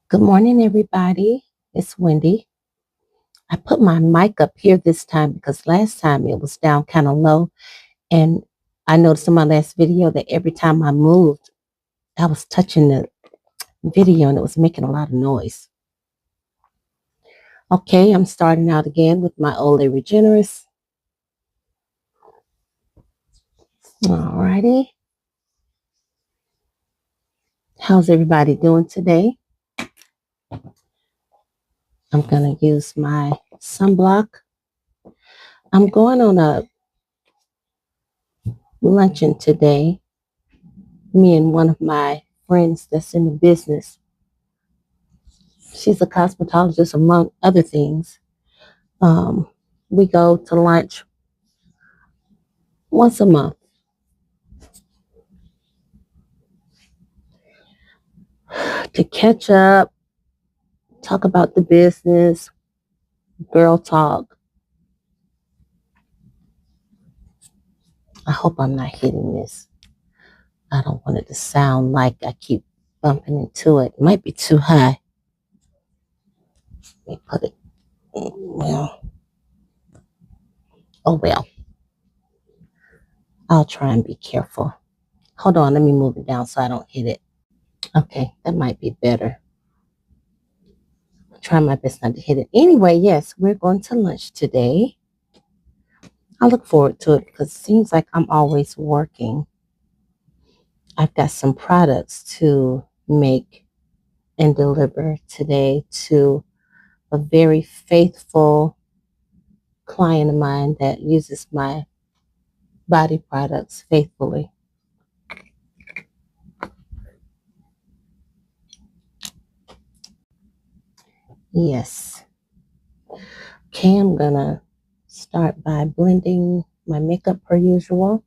Good morning, everybody. It's Wendy. I put my mic up here this time because last time it was down kind of low. And I noticed in my last video that every time I moved, I was touching the video and it was making a lot of noise. Okay, I'm starting out again with my Ole Regenerist. Alrighty. How's everybody doing today? I'm going to use my sunblock. I'm going on a luncheon today. Me and one of my friends that's in the business. She's a cosmetologist, among other things. Um, we go to lunch once a month to catch up, talk about the business, girl talk. I hope I'm not hitting this. I don't want it to sound like I keep bumping into it. It might be too high. Let me put it, well, oh well. I'll try and be careful. Hold on, let me move it down so I don't hit it. Okay, that might be better. I'll try my best not to hit it. Anyway, yes, we're going to lunch today. I look forward to it because it seems like I'm always working. I've got some products to make and deliver today to a very faithful client of mine that uses my body products faithfully. Yes. Okay, I'm gonna start by blending my makeup per usual.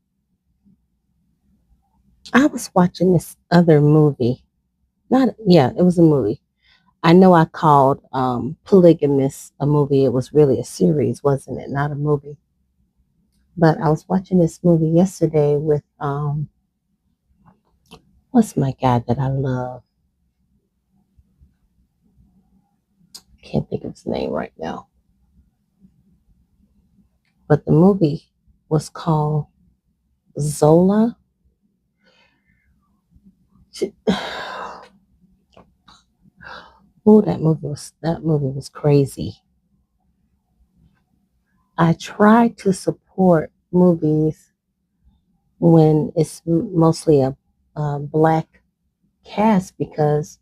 I was watching this other movie. It was a movie. I know I called Polygamous a movie. It was really a series, wasn't it? Not a movie. But I was watching this movie yesterday with what's my guy that I love? Can't think of his name right now. But the movie was called Zola. Oh, that movie was crazy. I try to support movies when it's mostly a black cast because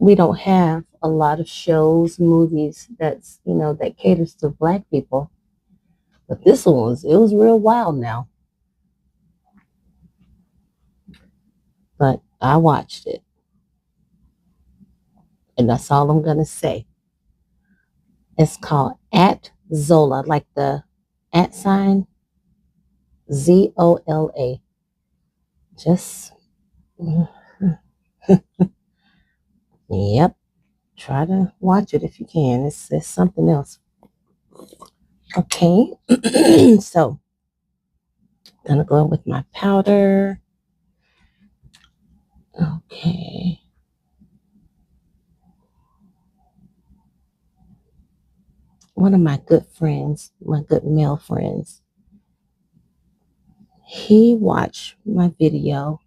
we don't have a lot of shows, movies that caters to black people. But this one it was real wild now. But I watched it, and that's all I'm gonna say. It's called At Zola, like the at sign Zola. Just yep. Try to watch it if you can. It's something else. Okay. So gonna go in with my powder. Okay. One of my good friends, my good male friends, he watched my video,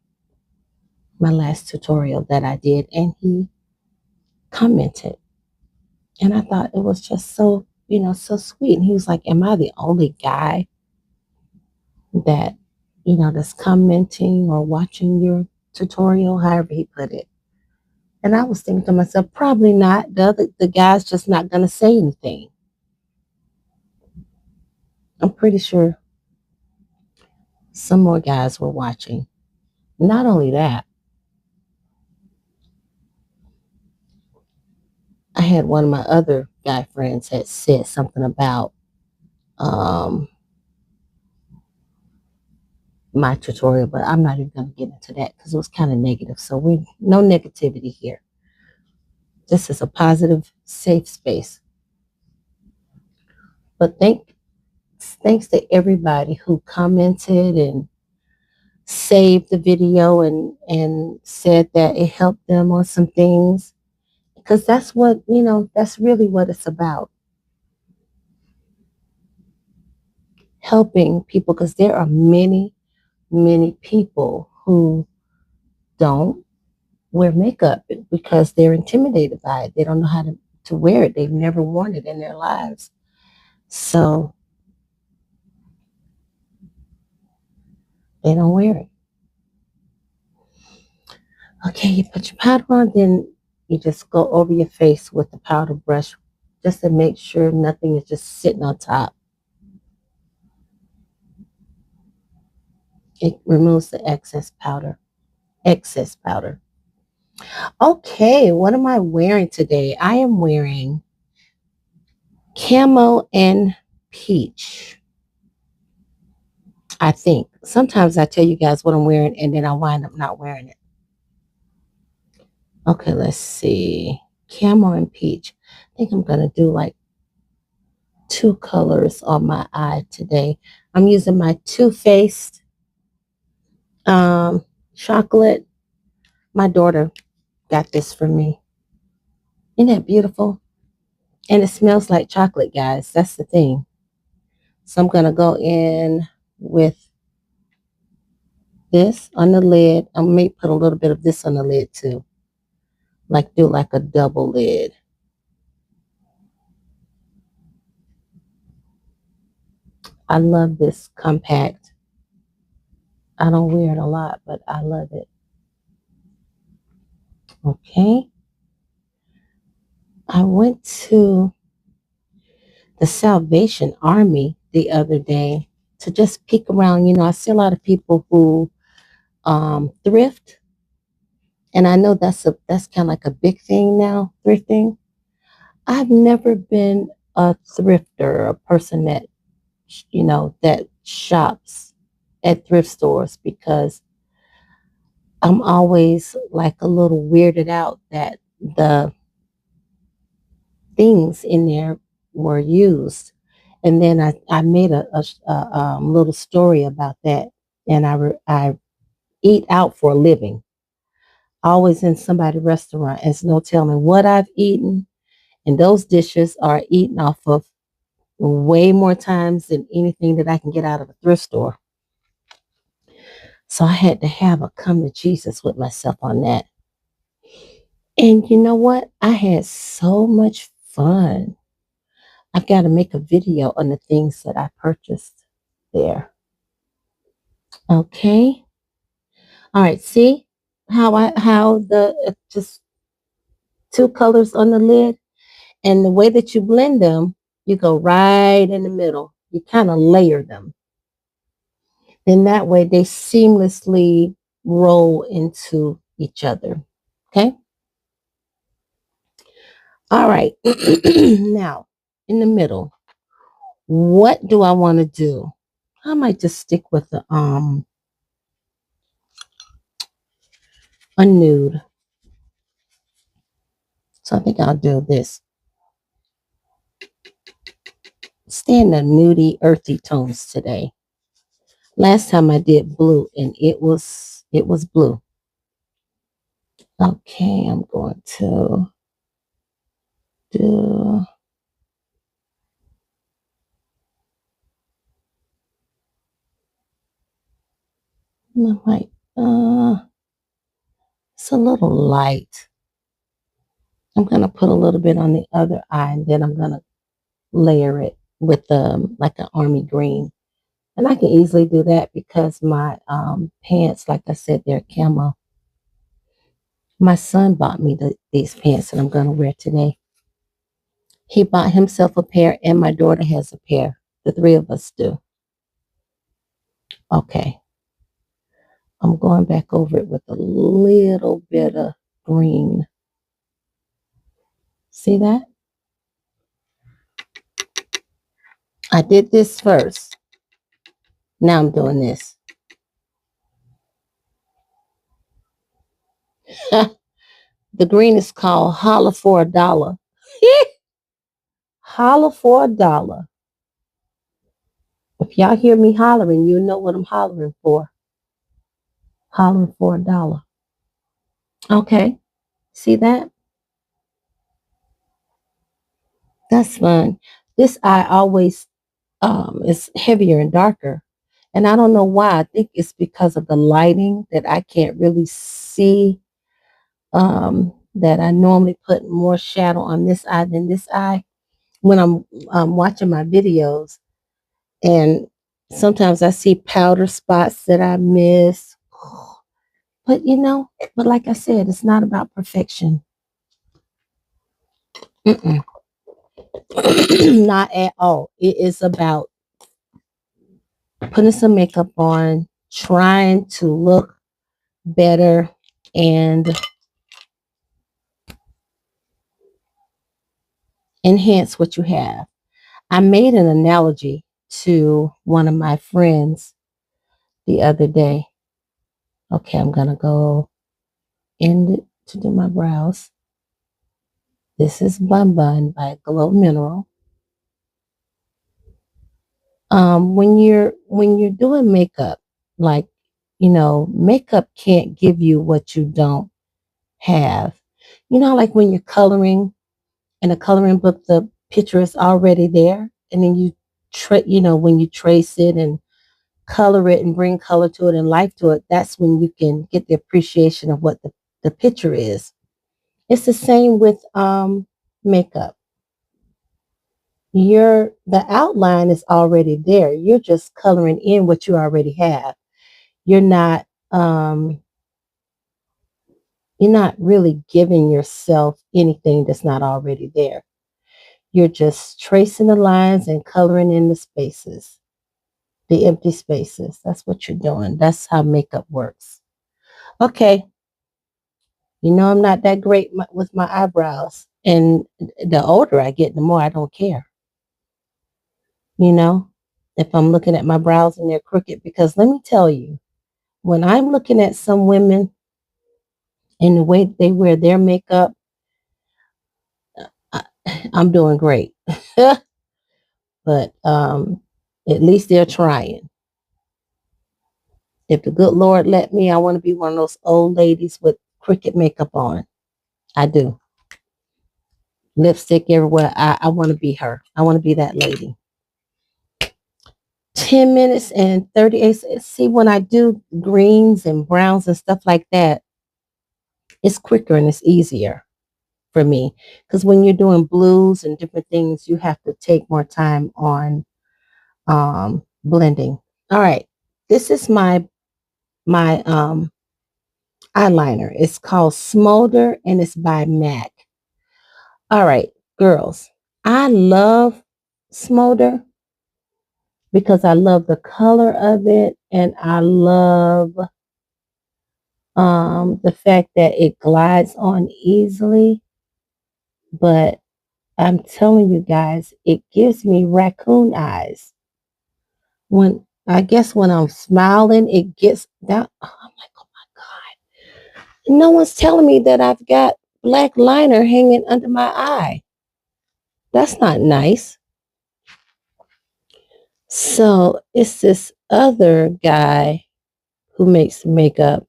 my last tutorial that I did, and he commented. And I thought it was just so sweet. And he was like, am I the only guy that's commenting or watching your tutorial, however he put it? And I was thinking to myself, probably not. The guy's just not gonna say anything. I'm pretty sure some more guys were watching. Not only that, I had one of my other guy friends had said something about um, my tutorial, but I'm not even going to get into that because it was kind of negative. So we no negativity here. This is a positive, safe space. But thanks to everybody who commented and saved the video and said that it helped them on some things, because that's what, that's really what it's about. Helping people, because there are many, many people who don't wear makeup because they're intimidated by it. They don't know how to wear it. They've never worn it in their lives. So they don't wear it. Okay, you put your powder on, then you just go over your face with the powder brush just to make sure nothing is just sitting on top. It removes the excess powder. Excess powder. Okay, what am I wearing today? I am wearing camo and peach. I think. Sometimes I tell you guys what I'm wearing and then I wind up not wearing it. Okay, let's see. Camo and peach. I think I'm going to do like 2 colors on my eye today. I'm using my Too Faced chocolate. My daughter got this for me. Isn't that beautiful? And it smells like chocolate, guys. That's the thing. So I'm going to go in with this on the lid. I may put a little bit of this on the lid too. Like do like a double lid. I love this compact. I don't wear it a lot, but I love it. Okay. I went to the Salvation Army the other day to just peek around. I see a lot of people who thrift, and I know that's kind of like a big thing now, thrifting. I've never been a thrifter, a person that that shops at thrift stores, because I'm always like a little weirded out that the things in there were used. And then I made a little story about that. And I eat out for a living, always in somebody's restaurant. It's no telling what I've eaten. And those dishes are eaten off of way more times than anything that I can get out of a thrift store. So I had to have a come to Jesus with myself on that. And you know what? I had so much fun. I've got to make a video on the things that I purchased there. Okay. All right. See how the just 2 colors on the lid, and the way that you blend them, you go right in the middle. You kind of layer them. Then that way they seamlessly roll into each other. Okay. All right. Now, in the middle, what do I want to do? I might just stick with the a nude. So I think I'll do this. Stay in the nudie, earthy tones today. Last time I did blue, and it was blue. Okay, I'm going to do my it's a little light. I'm gonna put a little bit on the other eye, and then I'm gonna layer it with like an army green. And I can easily do that because my pants, like I said, they're camo. My son bought me these pants that I'm going to wear today. He bought himself a pair, and my daughter has a pair. The 3 of us do. Okay. I'm going back over it with a little bit of green. See that? I did this first. Now I'm doing this. The green is called Holla for $1. Holla for $1. If y'all hear me hollering, you know what I'm hollering for. Hollering for $1. Okay. See that? That's fun. This eye always is heavier and darker. And I don't know why. I think it's because of the lighting that I can't really see. That I normally put more shadow on this eye than this eye when I'm watching my videos. And sometimes I see powder spots that I miss. But but like I said, it's not about perfection. Mm-mm. Not at all. It is about putting some makeup on, trying to look better, and enhance what you have. I made an analogy to one of my friends the other day. Okay, I'm going to go in to do my brows. This is Bun Bun by Glow Mineral. When you're doing makeup, like makeup can't give you what you don't have. Like when you're coloring in a coloring book, the picture is already there, and then when you trace it and color it and bring color to it and life to it, that's when you can get the appreciation of what the picture is. It's the same with makeup. The outline is already there. You're just coloring in what you already have. You're not you're not really giving yourself anything that's not already there. You're just tracing the lines and coloring in the spaces, the empty spaces. That's what you're doing. That's how makeup works. Okay. I'm not that great with my eyebrows. And the older I get, the more I don't care. You know, if I'm looking at my brows and they're crooked, because let me tell you, when I'm looking at some women and the way they wear their makeup, I, I'm doing great. But at least they're trying. If the good Lord let me, I want to be one of those old ladies with crooked makeup on. I do. Lipstick everywhere. I want to be her. I want to be that lady. 10 minutes and 38 seconds. See, when I do greens and browns and stuff like that, it's quicker and it's easier for me. Because when you're doing blues and different things, you have to take more time on blending. All right. This is my eyeliner. It's called Smolder and it's by MAC. All right, girls. I love Smolder because I love the color of it and I love the fact that it glides on easily. But I'm telling you guys, it gives me raccoon eyes. When I'm smiling, it gets down. Oh, I'm like, oh my God. No one's telling me that I've got black liner hanging under my eye. That's not nice. So it's this other guy who makes makeup.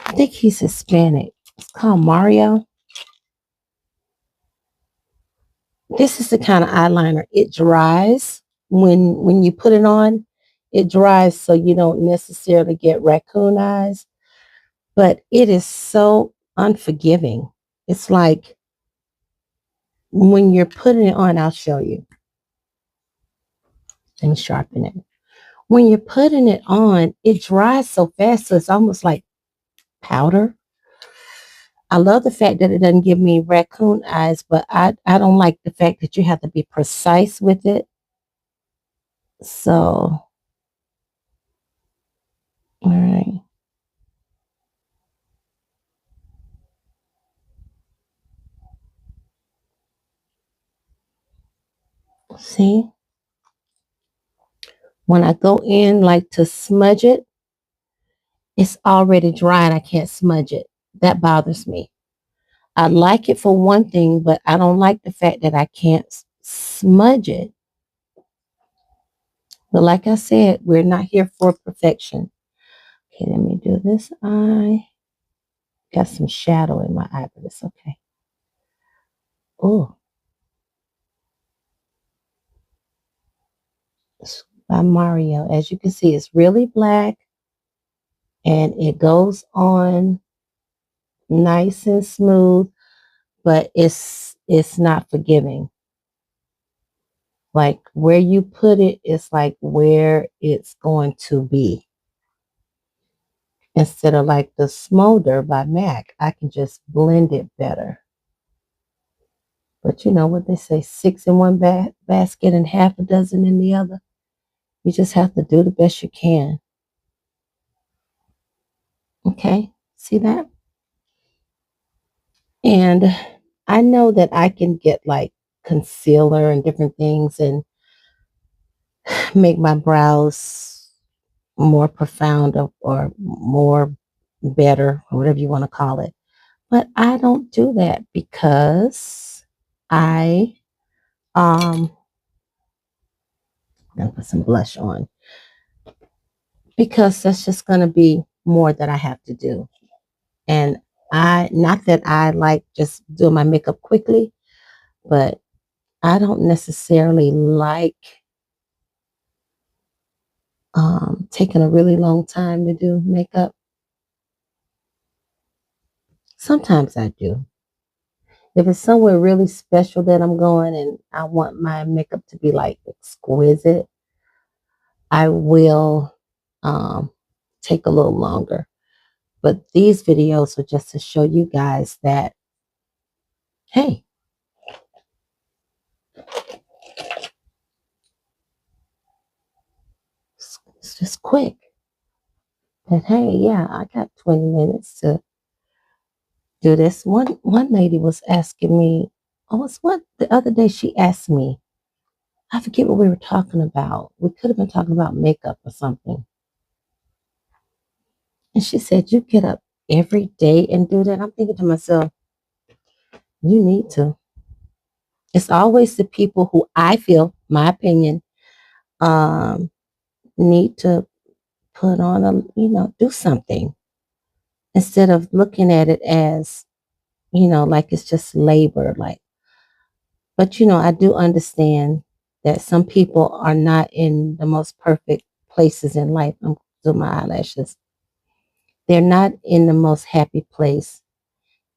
I think he's Hispanic. It's called Mario. This is the kind of eyeliner. It dries when you put it on. It dries so you don't necessarily get raccoon eyes, but it is so unforgiving. It's like when you're putting it on, I'll show you. Let me sharpen it. When you're putting it on, it dries so fast, so it's almost like powder. I love the fact that it doesn't give me raccoon eyes, but I don't like the fact that you have to be precise with it. So, all right. See, when I go in like to smudge it, it's already dry and I can't smudge it. That bothers me. I like it for one thing, but I don't like the fact that I can't smudge it. But like I said, we're not here for perfection. Okay, let me do this eye. Got some shadow in my eye, but it's okay. Oh, it's by Mario. As you can see, it's really black and it goes on nice and smooth, but it's not forgiving. Like where you put it is like where it's going to be. Instead of like the Smolder by MAC, I can just blend it better. But you know what they say, six in one basket and half a dozen in the other. You just have to do the best you can. Okay, see that? And I know that I can get like concealer and different things and make my brows more profound or more better, or whatever you want to call it. But I don't do that because I I'm gonna put some blush on because that's just gonna be more that I have to do. And I not that I like just doing my makeup quickly, but I don't necessarily like taking a really long time to do makeup. Sometimes I do. If it's somewhere really special that I'm going and I want my makeup to be like exquisite, I will um, take a little longer. But these videos are just to show you guys that, hey, it's just quick. That, hey, yeah, I got 20 minutes to do this. One lady was asking me, oh, what's what the other day she asked me, I forget what we were talking about. We could have been talking about makeup or something. And she said, you get up every day and do that. I'm thinking to myself, you need to. It's always the people who I feel, my opinion, um, need to put on do something instead of looking at it as, like it's just labor. Like, but I do understand that some people are not in the most perfect places in life. I'm doing my eyelashes. They're not in the most happy place.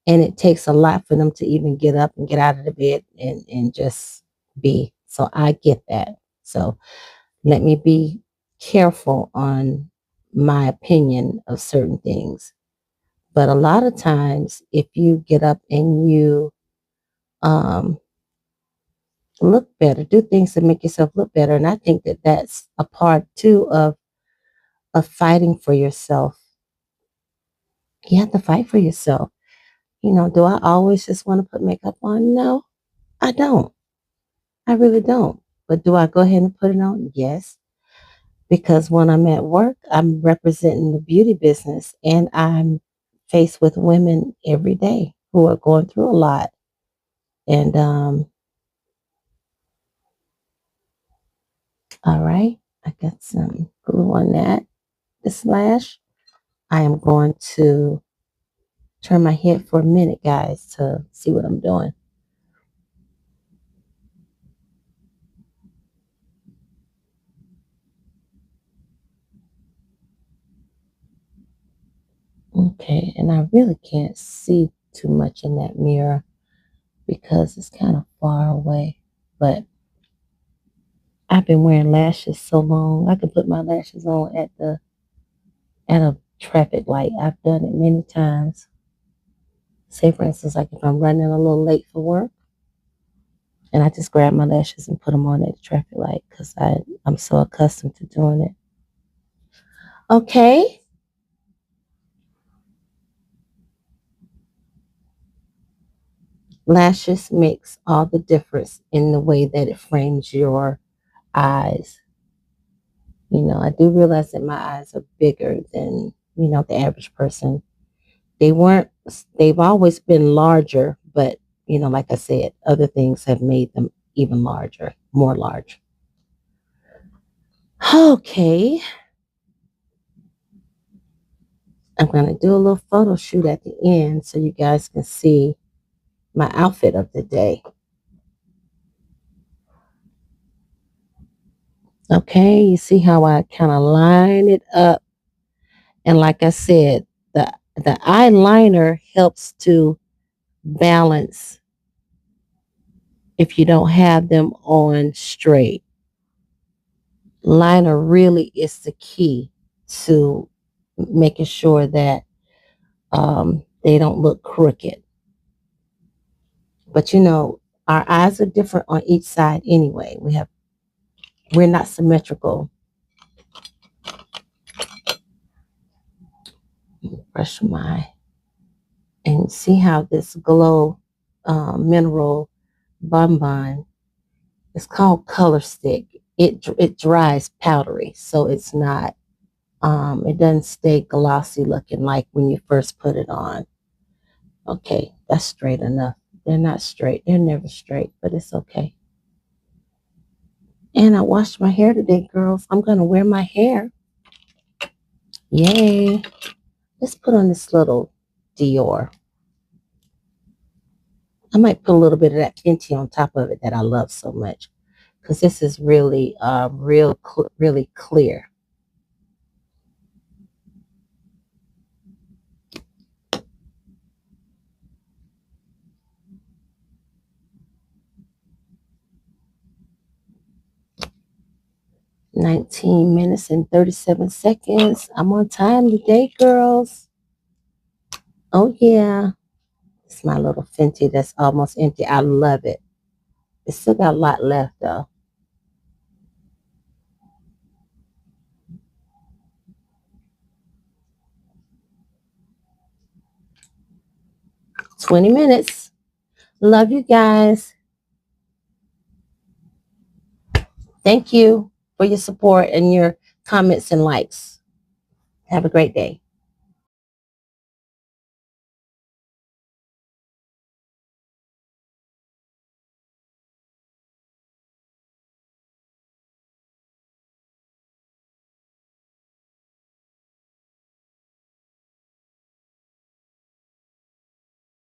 And it takes a lot for them to even get up and get out of the bed and just be. So I get that. So let me be careful on my opinion of certain things. But a lot of times, if you get up and you um, look better, do things to make yourself look better, and I think that that's a part too of fighting for yourself. You have to fight for yourself. Do I always just want to put makeup on? No, I don't. I really don't. But do I go ahead and put it on? Yes. Because when I'm at work, I'm representing the beauty business and I'm faced with women every day who are going through a lot. And all right, I got some glue on that. This lash, I am going to turn my head for a minute, guys, to see what I'm doing. Okay, and I really can't see too much in that mirror because it's kind of far away. But I've been wearing lashes so long. I could put my lashes on at a traffic light. I've done it many times. Say, for instance, like if I'm running a little late for work, and I just grab my lashes and put them on at the traffic light because I'm so accustomed to doing it. Okay. Lashes makes all the difference in the way that it frames your eyes. I do realize that my eyes are bigger than, the average person. They weren't, they've always been larger, but, like I said, other things have made them even larger, more large. Okay. I'm going to do a little photo shoot at the end so you guys can see my outfit of the day. Okay, you see how I kind of line it up. And like I said, the eyeliner helps to balance if you don't have them on straight. Liner really is the key to making sure that they don't look crooked. But you know, our eyes are different on each side anyway. We're not symmetrical. Brush my and see how this glow mineral bonbon is called color stick. It dries powdery, so it's not it doesn't stay glossy looking like when you first put it on. Okay, that's straight enough. They're not straight. They're never straight, but it's okay. And I washed my hair today, girls. I'm going to wear my hair. Yay. Let's put on this little Dior. I might put a little bit of that Fenty on top of it that I love so much because this is really, really clear. $19 and 37 seconds. I'm on time today, girls. Oh, yeah. It's my little Fenty that's almost empty. I love it. It's still got a lot left, though. 20 minutes. Love you guys. Thank you for your support and your comments and likes. Have a great day.